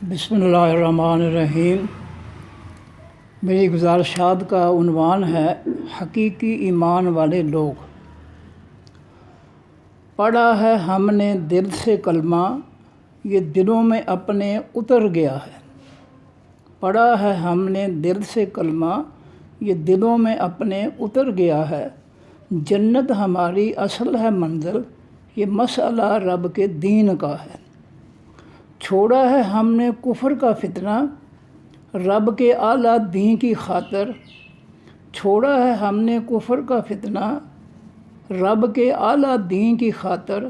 بسم اللہ الرحمن الرحیم۔ میری گزارشات کا عنوان ہے حقیقی ایمان والے لوگ۔ پڑھا ہے ہم نے دل سے کلمہ، یہ دلوں میں اپنے اتر گیا ہے۔ پڑھا ہے ہم نے دل سے کلمہ، یہ دلوں میں اپنے اتر گیا ہے۔ جنت ہماری اصل ہے منزل، یہ مسئلہ رب کے دین کا ہے۔ چھوڑا ہے ہم نے کفر کا فتنہ، رب کے اعلیٰ دین کی خاطر۔ چھوڑا ہے ہم نے کفر کا فتنہ، رب کے اعلیٰ دین کی خاطر۔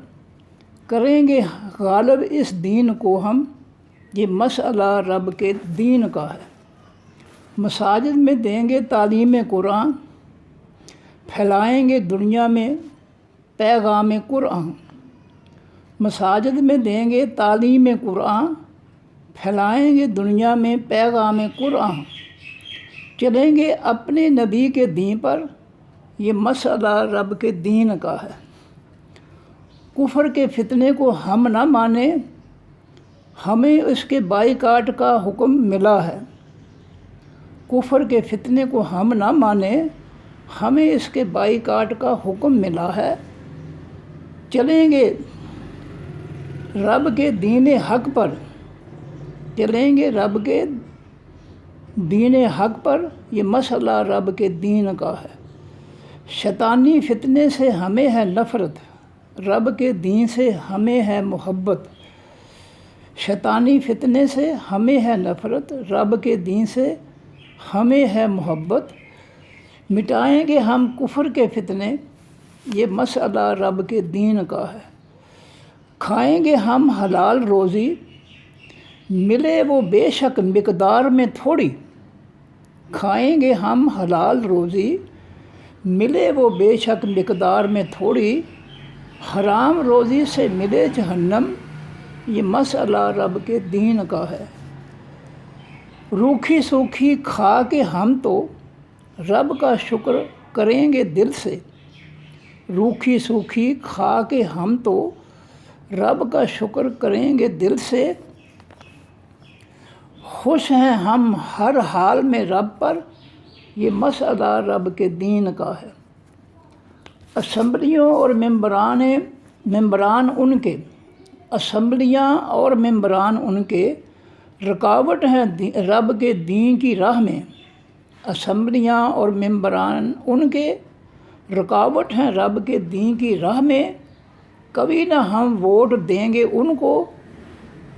کریں گے غالب اس دین کو ہم، یہ مسئلہ رب کے دین کا ہے۔ مساجد میں دیں گے تعلیم قرآن، پھیلائیں گے دنیا میں پیغام قرآن۔ مساجد میں دیں گے تعلیم قرآن، پھیلائیں گے دنیا میں پیغام قرآن۔ چلیں گے اپنے نبی کے دین پر، یہ مسئلہ رب کے دین کا ہے۔ کفر کے فتنے کو ہم نہ مانیں، ہمیں اس کے بائیکاٹ کا حکم ملا ہے۔ کفر کے فتنے کو ہم نہ مانیں، ہمیں اس کے بائیکاٹ کا حکم ملا ہے۔ چلیں گے رب کے دین حق پر، چلیں گے رب کے دین حق پر، یہ مسئلہ رب کے دین کا ہے۔ شیطانی فتنے سے ہمیں ہے نفرت، رب کے دین سے ہمیں ہے محبت۔ شیطانی فتنے سے ہمیں ہے نفرت، رب کے دین سے ہمیں ہے محبت۔ مٹائیں گے ہم کفر کے فتنے، یہ مسئلہ رب کے دین کا ہے۔ کھائیں گے ہم حلال روزی، ملے وہ بے شک مقدار میں تھوڑی۔ کھائیں گے ہم حلال روزی، ملے وہ بے شک مقدار میں تھوڑی۔ حرام روزی سے ملے جہنم، یہ مسئلہ رب کے دین کا ہے۔ روکھی سوکھی کھا کے ہم تو رب کا شکر کریں گے دل سے۔ روکھی سوکھی کھا کے ہم تو رب کا شکر کریں گے دل سے۔ خوش ہیں ہم ہر حال میں رب پر، یہ مسئلہ رب کے دین کا ہے۔ اسمبلیوں اور ممبران ان کے، اسمبلیاں اور ممبران ان کے رکاوٹ ہیں رب کے دین کی راہ میں۔ اسمبلیاں اور ممبران ان کے رکاوٹ ہیں رب کے دین کی راہ میں۔ کبھی نہ ہم ووٹ دیں گے ان کو،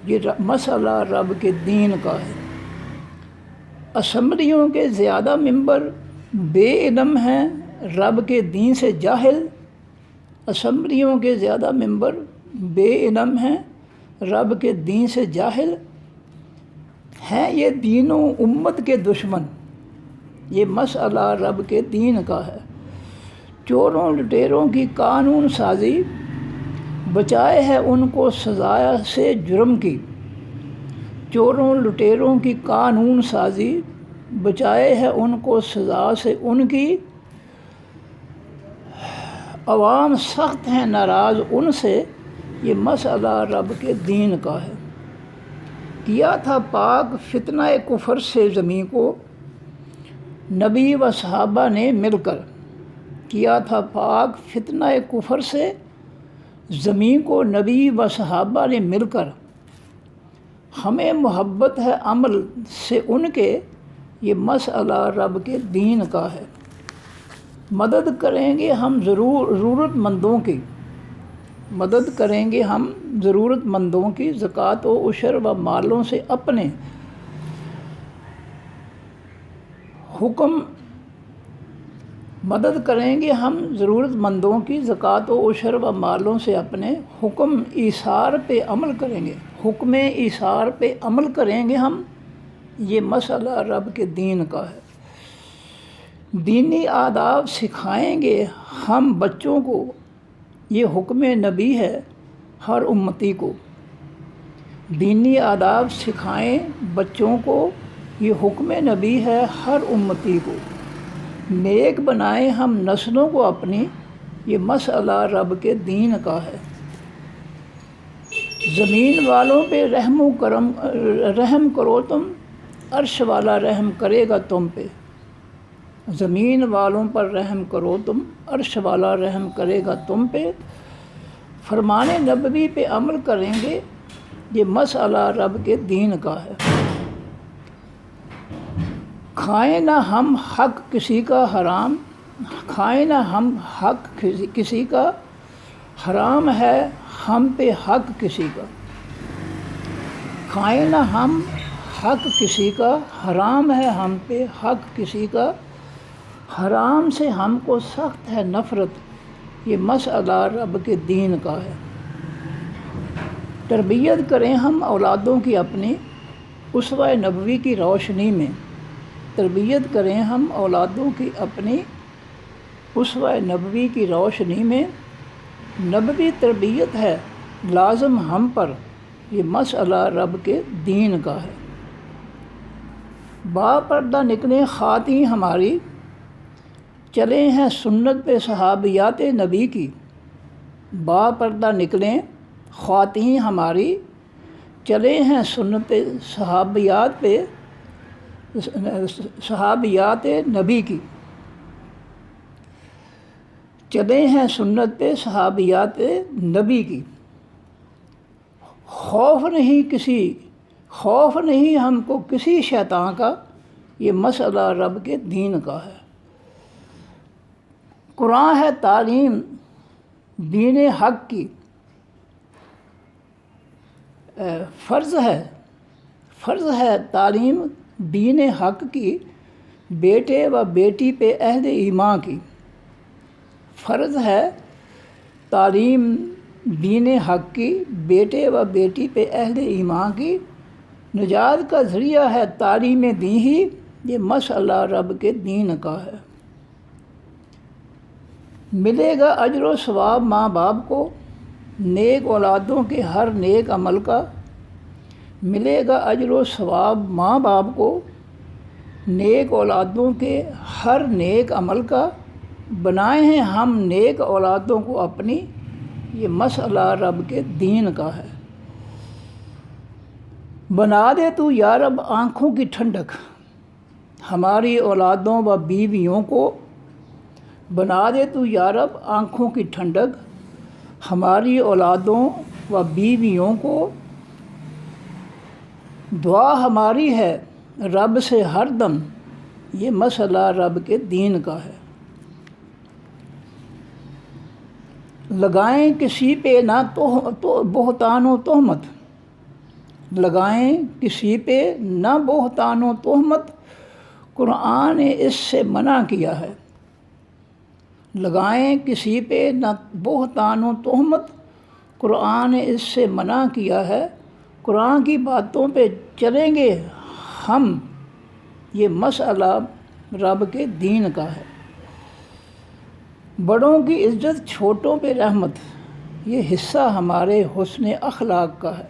یہ مسئلہ رب کے دین کا ہے۔ اسمبلیوں کے زیادہ ممبر بے علم ہیں رب کے دین سے جاہل۔ اسمبلیوں کے زیادہ ممبر بے علم ہیں رب کے دین سے جاہل۔ ہیں یہ دین و امت کے دشمن، یہ مسئلہ رب کے دین کا ہے۔ چوروں لٹیروں کی قانون سازی، بچائے ہے ان کو سزا سے جرم کی۔ چوروں لٹیروں کی قانون سازی، بچائے ہے ان کو سزا سے ان کی۔ عوام سخت ہیں ناراض ان سے، یہ مسئلہ رب کے دین کا ہے۔ کیا تھا پاک فتنہ کفر سے زمین کو، نبی و صحابہ نے مل کر۔ کیا تھا پاک فتنہ کفر سے زمین کو، نبی و صحابہ نے مل کر۔ ہمیں محبت ہے عمل سے ان کے، یہ مسئلہ رب کے دین کا ہے۔ مدد کریں گے ہم ضرورت مندوں کی، مدد کریں گے ہم ضرورت مندوں کی، زکوٰۃ و عشر و مالوں سے اپنے حکم۔ مدد کریں گے ہم ضرورت مندوں کی، زکوٰۃ و عشر و مالوں سے اپنے حکم ایثار پہ عمل کریں گے، حکم ایثار پہ عمل کریں گے ہم، یہ مسئلہ رب کے دین کا ہے۔ دینی آداب سکھائیں گے ہم بچوں کو، یہ حکم نبی ہے ہر امتی کو۔ دینی آداب سکھائیں بچوں کو، یہ حکم نبی ہے ہر امتی کو۔ نیک بنائیں ہم نسلوں کو اپنی، یہ مسئلہ رب کے دین کا ہے۔ زمین والوں پہ رحم کرو تم، عرش والا رحم کرے گا تم پہ۔ زمین والوں پر رحم کرو تم، عرش والا رحم کرے گا تم پہ۔ فرمان نبوی پہ عمل کریں گے، یہ مسئلہ رب کے دین کا ہے۔ کھائیں نہ ہم حق کسی کا حرام، کھائیں نہ ہم حق کسی کا، حرام ہے ہم پہ حق کسی کا۔ کھائیں نہ ہم حق کسی کا، حرام ہے ہم پہ حق کسی کا۔ حرام سے ہم کو سخت ہے نفرت، یہ مسئلہ رب کے دین کا ہے۔ تربیت کریں ہم اولادوں کی اپنی اسوہ نبوی کی روشنی میں، تربیت کریں ہم اولادوں کی اپنی اسوہ نبوی کی روشنی میں۔ نبوی تربیت ہے لازم ہم پر، یہ مسئلہ رب کے دین کا ہے۔ با پردہ نکلیں خواتین ہماری، چلے ہیں سنت پہ صحابیات نبی کی۔ با پردہ نکلیں خواتین ہماری، چلے ہیں سنت صحابیات نبی کی۔ چلے ہیں سنت پہ صحابیات نبی کی۔ خوف نہیں ہم کو کسی شیطان کا، یہ مسئلہ رب کے دین کا ہے۔ قرآن ہے تعلیم دین حق کی، فرض ہے تعلیم دین حق کی، بیٹے و بیٹی پہ اہل ایمان کی۔ فرض ہے تعلیم دین حق کی، بیٹے و بیٹی پہ اہل ایمان کی۔ نجات کا ذریعہ ہے تعلیم دین ہی، یہ مسئلہ رب کے دین کا ہے۔ ملے گا اجر و ثواب ماں باپ کو، نیک اولادوں کے ہر نیک عمل کا۔ ملے گا اجر و ثواب ماں باپ کو، نیک اولادوں کے ہر نیک عمل کا۔ بنائے ہیں ہم نیک اولادوں کو اپنی، یہ مسئلہ رب کے دین کا ہے۔ بنا دے تو یا رب آنکھوں کی ٹھنڈک، ہماری اولادوں و بیویوں کو۔ بنا دے تو یا رب آنکھوں کی ٹھنڈک، ہماری اولادوں و بیویوں کو۔ دعا ہماری ہے رب سے ہر دم، یہ مسئلہ رب کے دین کا ہے۔ لگائیں کسی پہ نہ بہتان و تہمت، لگائیں کسی پہ نہ بہتان و تہمت، قرآن نے اس سے منع کیا ہے۔ لگائیں کسی پہ نہ بہتان و تہمت، قرآن نے اس سے منع کیا ہے۔ قرآن کی باتوں پہ چلیں گے ہم، یہ مسئلہ رب کے دین کا ہے۔ بڑوں کی عزت چھوٹوں پہ رحمت، یہ حصہ ہمارے حسن اخلاق کا ہے۔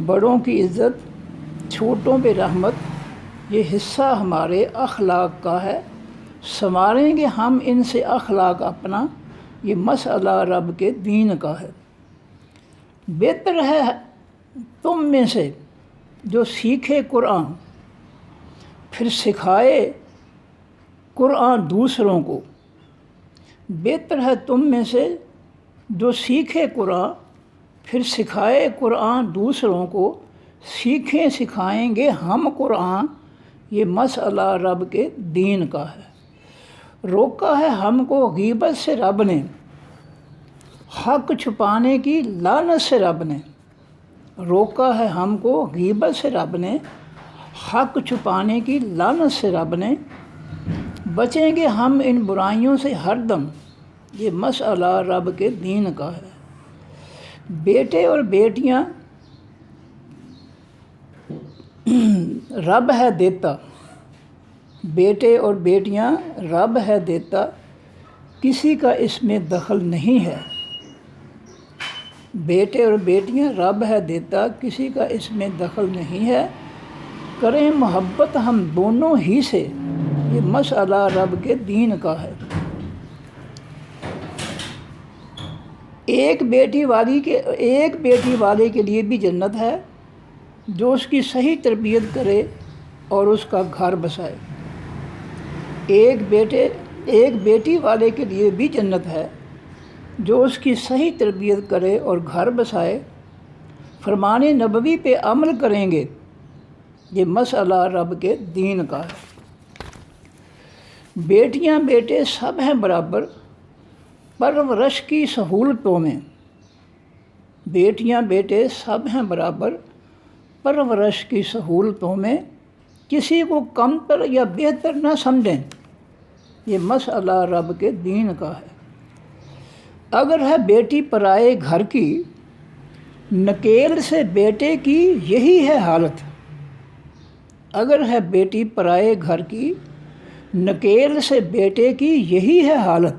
بڑوں کی عزت چھوٹوں پہ رحمت، یہ حصہ ہمارے اخلاق کا ہے۔ سنواریں گے ہم ان سے اخلاق اپنا، یہ مسئلہ رب کے دین کا ہے۔ بہتر ہے تم میں سے جو سیکھے قرآن، پھر سکھائے قرآن دوسروں کو۔ بہتر ہے تم میں سے جو سیکھے قرآن، پھر سکھائے قرآن دوسروں کو۔ سیکھیں سکھائیں گے ہم قرآن، یہ مسئلہ رب کے دین کا ہے۔ روکا ہے ہم کو غیبت سے رب نے، حق چھپانے کی لعنت سے رب نے۔ روکا ہے ہم کو غیبت سے رب نے، حق چھپانے کی لعنت سے رب نے۔ بچیں گے ہم ان برائیوں سے ہر دم، یہ مسئلہ رب کے دین کا ہے۔ بیٹے اور بیٹیاں رب ہے دیتا، بیٹے اور بیٹیاں رب ہے دیتا، کسی کا اس میں دخل نہیں ہے۔ بیٹے اور بیٹیاں رب ہے دیتا، کسی کا اس میں دخل نہیں ہے۔ کریں محبت ہم دونوں ہی سے، یہ مسئلہ رب کے دین کا ہے۔ ایک بیٹی والے کے لیے بھی جنت ہے جو اس کی صحیح تربیت کرے اور اس کا گھر بسائے۔ ایک بیٹی والے کے لیے بھی جنت ہے جو اس کی صحیح تربیت کرے اور گھر بسائے، فرمان نبوی پہ عمل کریں گے۔ یہ مسئلہ رب کے دین کا ہے۔ بیٹیاں بیٹے سب ہیں برابر پرورش کی سہولتوں میں۔ بیٹیاں بیٹے سب ہیں برابر پرورش کی سہولتوں میں، کسی کو کمتر یا بہتر نہ سمجھیں۔ یہ مسئلہ رب کے دین کا ہے۔ اگر ہے بیٹی پرائے گھر کی، نکیل سے بیٹے کی یہی ہے حالت۔ اگر ہے بیٹی پرائے گھر کی، نکیل سے بیٹے کی یہی ہے حالت۔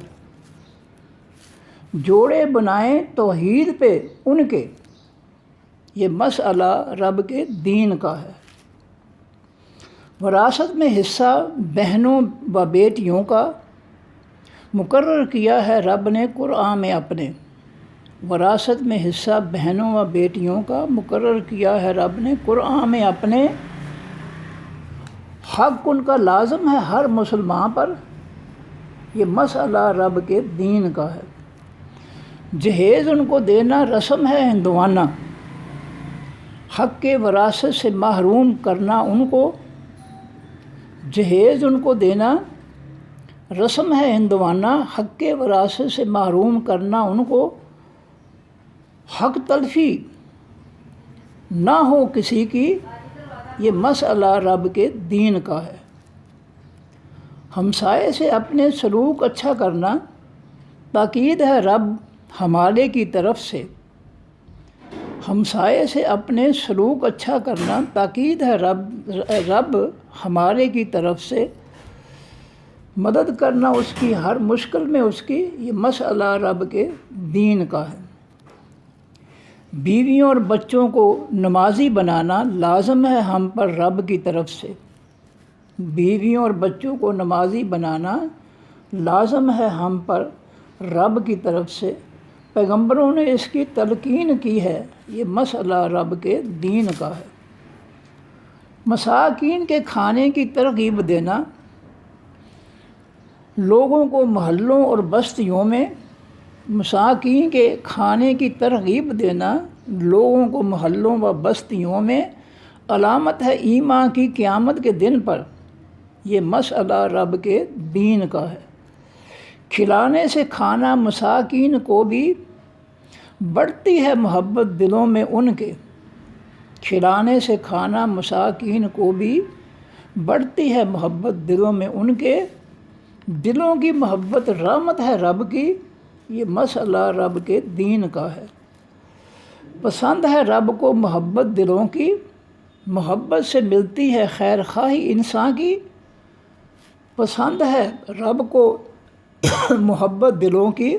جوڑے بنائیں توحید پہ ان کے، یہ مسئلہ رب کے دین کا ہے۔ وراثت میں حصہ بہنوں و بیٹیوں کا مقرر کیا ہے رب نے قرآن میں اپنے۔ وراثت میں حصہ بہنوں و بیٹیوں کا مقرر کیا ہے رب نے قرآن میں اپنے۔ حق ان کا لازم ہے ہر مسلمان پر، یہ مسئلہ رب کے دین کا ہے۔ جہیز ان کو دینا رسم ہے ہندوانہ، حق کے وراثت سے محروم کرنا ان کو۔ جہیز ان کو دینا رسم ہے ہندوانہ، حق کے وراثت سے محروم کرنا ان کو۔ حق تلفی نہ ہو کسی کی، یہ مسئلہ رب کے دین کا ہے۔ ہمسائے سے اپنے سلوک اچھا کرنا تاکید ہے رب ہمارے کی طرف سے۔ ہمسائے سے اپنے سلوک اچھا کرنا تاکید ہے رب ہمارے کی طرف سے۔ مدد کرنا اس کی ہر مشکل میں اس کی، یہ مسئلہ رب کے دین کا ہے۔ بیویوں اور بچوں کو نمازی بنانا لازم ہے ہم پر رب کی طرف سے۔ بیویوں اور بچوں کو نمازی بنانا لازم ہے ہم پر رب کی طرف سے۔ پیغمبروں نے اس کی تلقین کی ہے، یہ مسئلہ رب کے دین کا ہے۔ مساکین کے کھانے کی ترغیب دینا لوگوں کو محلوں اور بستیوں میں، مساکین کے کھانے کی ترغیب دینا لوگوں کو محلوں و بستیوں میں علامت ہے ایمان کی قیامت کے دن پر، یہ مسئلہ رب کے دین کا ہے۔ کھلانے سے کھانا مساکین کو بھی بڑھتی ہے محبت دلوں میں ان کے۔ کھلانے سے کھانا مساکین کو بھی بڑھتی ہے محبت دلوں میں ان کے۔ دلوں کی محبت رحمت ہے رب کی، یہ مسئلہ رب کے دین کا ہے۔ پسند ہے رب کو محبت دلوں کی، محبت سے ملتی ہے خیر خواہی انسان کی۔ پسند ہے رب کو محبت دلوں کی،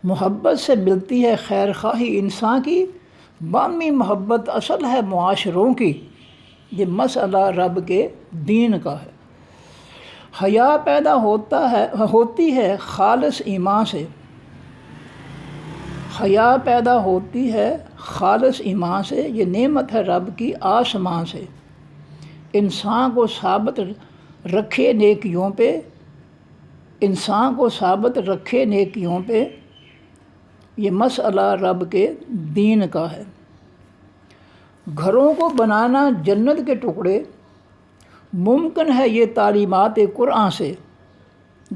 محبت سے ملتی ہے خیر خواہی انسان کی۔ باہمی محبت اصل ہے معاشروں کی، یہ مسئلہ رب کے دین کا ہے۔ حیا پیدا ہوتی ہے خالص ایمان سے، حیا پیدا ہوتی ہے خالص ایمان سے، یہ نعمت ہے رب کی آسمان سے۔ انسان کو ثابت رکھے نیکیوں پہ، انسان کو ثابت رکھے نیکیوں پہ، یہ مسئلہ رب کے دین کا ہے۔ گھروں کو بنانا جنت کے ٹکڑے ممکن ہے یہ تعلیمات قرآن سے۔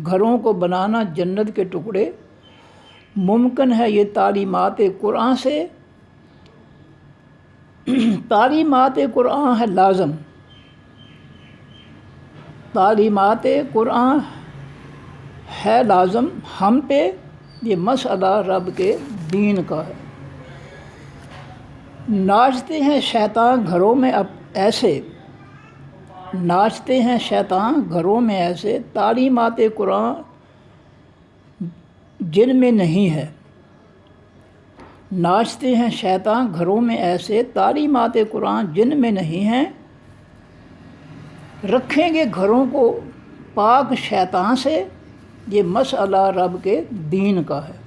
گھروں کو بنانا جنت کے ٹکڑے ممکن ہے یہ تعلیمات قرآن سے۔ تعلیمات قرآن ہے لازم، تعلیمات قرآن ہے لازم ہم پہ، یہ مسئلہ رب کے دین کا ہے۔ ناچتے ہیں شیطان گھروں میں اب ایسے، ناچتے ہیں شیطان گھروں میں ایسے، تعلیمات قرآن جن میں نہیں ہے۔ ناچتے ہیں شیطان گھروں میں ایسے، تعلیمات قرآن جن میں نہیں ہیں۔ رکھیں گے گھروں کو پاک شیطان سے، یہ مسئلہ رب کے دین کا ہے۔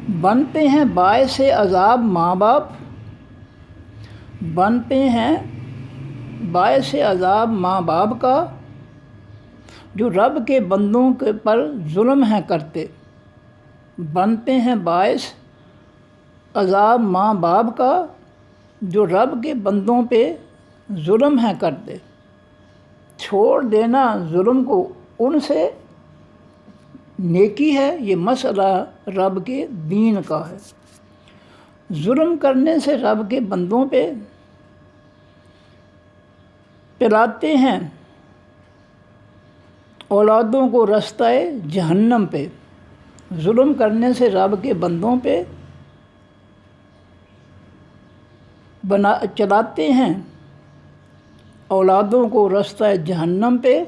بنتے ہیں باعث عذاب ماں باپ، بنتے ہیں باعث عذاب ماں باپ کا، جو رب کے بندوں کے پر ظلم ہیں کرتے، بنتے ہیں باعث عذاب ماں باپ کا، جو رب کے بندوں پہ ظلم ہیں کرتے۔ چھوڑ دینا ظلم کو ان سے نیکی ہے، یہ مسئلہ رب کے دین کا ہے۔ ظلم کرنے سے رب کے بندوں پہ پلاتے ہیں اولادوں کو رستہ جہنم پہ، ظلم کرنے سے رب کے بندوں پہ چلاتے ہیں اولادوں کو رستہ جہنم پہ۔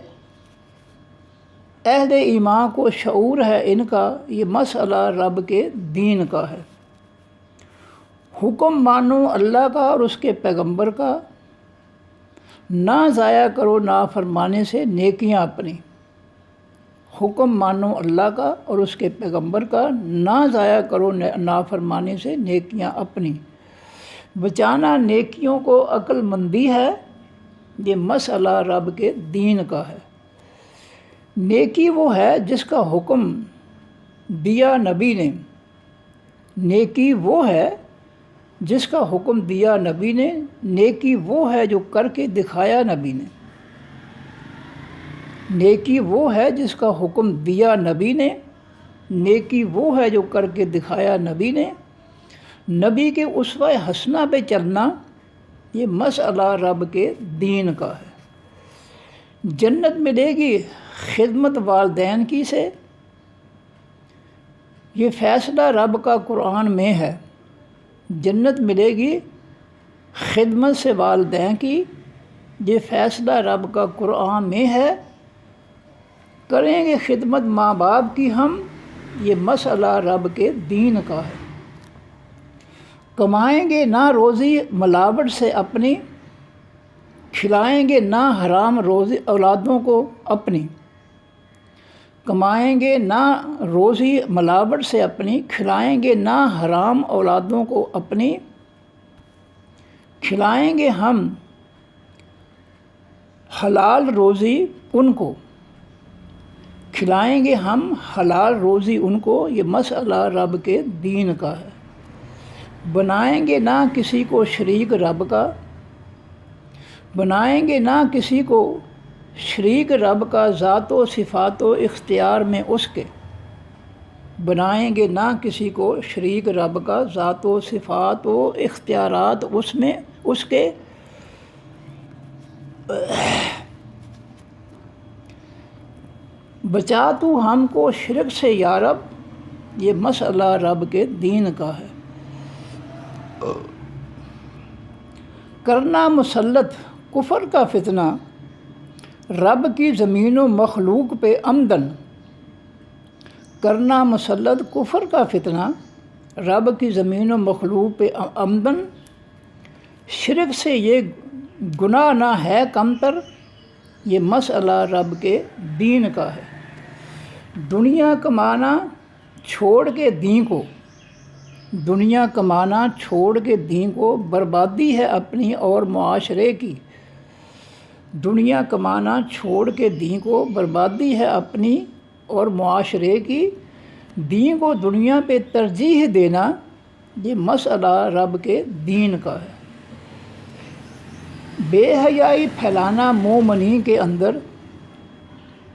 اہل ایمان کو شعور ہے ان کا، یہ مسئلہ رب کے دین کا ہے۔ حکم مانو اللہ کا اور اس کے پیغمبر کا، نہ ضائع کرو نافرمانی سے نیکیاں اپنی۔ حکم مانو اللہ کا اور اس کے پیغمبر کا، نہ ضائع کرو نافرمانی سے نیکیاں اپنی۔ بچانا نیکیوں کو عقل مندی ہے، یہ مسئلہ رب کے دین کا ہے۔ نیکی وہ ہے جس کا حکم دیا نبی نے، نیکی وہ ہے جس کا حکم دیا نبی نے، نیکی وہ ہے جو کر کے دکھایا نبی نے، نیکی وہ ہے جس کا حکم دیا نبی نے، نیکی وہ ہے جو کر کے دکھایا نبی نے۔ نبی کے اسوہ حسنہ پہ چلنا، یہ مسئلہ رب کے دین کا ہے۔ جنت ملے گی خدمت والدین کی سے، یہ فیصلہ رب کا قرآن میں ہے۔ جنت ملے گی خدمت سے والدین کی، یہ فیصلہ رب کا قرآن میں ہے۔ کریں گے خدمت ماں باپ کی ہم، یہ مسئلہ رب کے دین کا ہے۔ کمائیں گے نہ روزی ملاوٹ سے اپنی، کھلائیں گے نہ حرام روزی اولادوں کو اپنی۔ کمائیں گے نہ روزی ملاوٹ سے اپنی، کھلائیں گے نہ حرام اولادوں کو اپنی۔ کھلائیں گے ہم حلال روزی ان کو، کھلائیں گے ہم حلال روزی ان کو، یہ مسئلہ رب کے دین کا ہے۔ بنائیں گے نہ کسی کو شریک رب کا، بنائیں گے نہ کسی کو شریک رب کا، ذات و صفات و اختیار میں اس کے، بنائیں گے نہ کسی کو شریک رب کا، ذات و صفات و اختیارات اس میں اس کے۔ بچا تو ہم کو شرک سے یا رب، یہ مسئلہ رب کے دین کا ہے۔ کرنا مسلط کفر کا فتنہ، رب کی زمین و مخلوق پہ عمدن۔ کرنا مسلط کفر کا فتنہ، رب کی زمین و مخلوق پہ عمدن۔ شرک سے یہ گناہ نہ ہے کمتر، یہ مسئلہ رب کے دین کا ہے۔ دنیا کمانا چھوڑ کے دین کو، دنیا کمانا چھوڑ کے دین کو، بربادی ہے اپنی اور معاشرے کی۔ دنیا کمانا چھوڑ کے دین کو، بربادی ہے اپنی اور معاشرے کی۔ دین کو دنیا پہ ترجیح دینا، یہ مسئلہ رب کے دین کا ہے۔ بے حیائی پھیلانا مومنین کے اندر،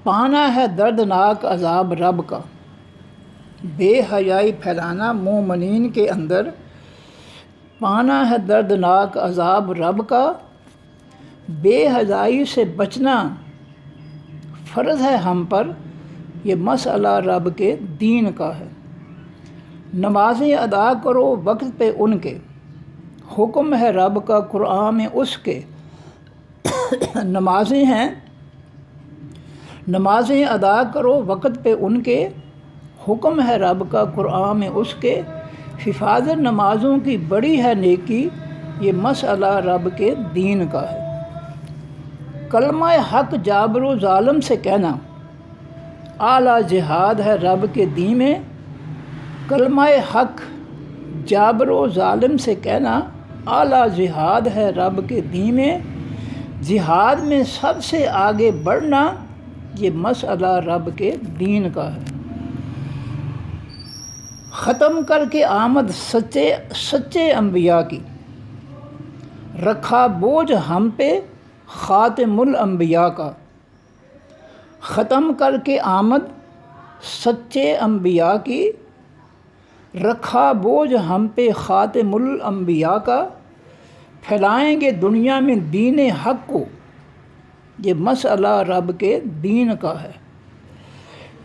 پانا ہے دردناک عذاب رب کا۔ بے حیائی پھیلانا مومنین کے اندر، پانا ہے دردناک عذاب رب کا۔ بے حیائی سے بچنا فرض ہے ہم پر، یہ مسئلہ رب کے دین کا ہے۔ نمازیں ادا کرو وقت پہ ان کے، حکم ہے رب کا قرآن میں اس کے۔ نمازیں ہیں، نمازیں ادا کرو وقت پہ ان کے، حکم ہے رب کا قرآن میں اس کے۔ حفاظت نمازوں کی بڑی ہے نیکی، یہ مسئلہ رب کے دین کا ہے۔ کلمہ حق جابر و ظالم سے کہنا، اعلیٰ جہاد ہے رب کے دین میں۔ کلمہ حق جابر و ظالم سے کہنا اعلیٰ جہاد ہے رب کے دین میں، جہاد میں سب سے آگے بڑھنا یہ مسئلہ رب کے دین کا ہے۔ ختم کر کے آمد سچے انبیاء کی، رکھا بوجھ ہم پہ خاتم الانبیاء کا۔ ختم کر کے آمد سچے انبیاء کی، رکھا بوجھ ہم پہ خاتم الانبیاء کا۔ پھیلائیں گے دنیا میں دین حق کو، یہ مسئلہ رب کے دین کا ہے۔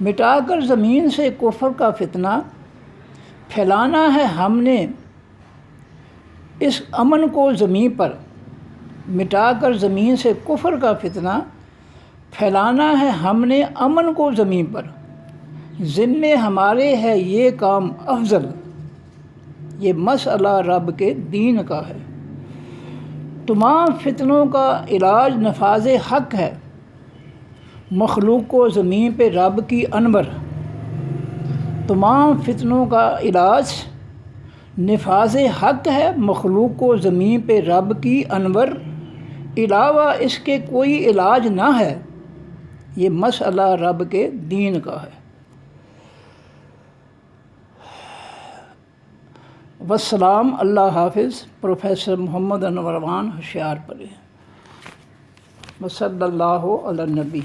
مٹا کر زمین سے کفر کا فتنہ، پھیلانا ہے ہم نے اس امن کو زمین پر۔ مٹا کر زمین سے کفر کا فتنہ، پھیلانا ہے ہم نے امن کو زمین پر۔ ذمے ہمارے ہے یہ کام افضل، یہ مسئلہ رب کے دین کا ہے۔ تمام فتنوں کا علاج نفاذ حق ہے، مخلوق کو زمین پہ رب کی انور۔ تمام فتنوں کا علاج نفاذ حق ہے، مخلوق کو زمین پہ رب کی انور۔ علاوہ اس کے کوئی علاج نہ ہے، یہ مسئلہ رب کے دین کا ہے۔ والسلام، اللہ حافظ۔ پروفیسر محمد انور خان ہوشیار پوری۔ وصلی اللہ علی النبی۔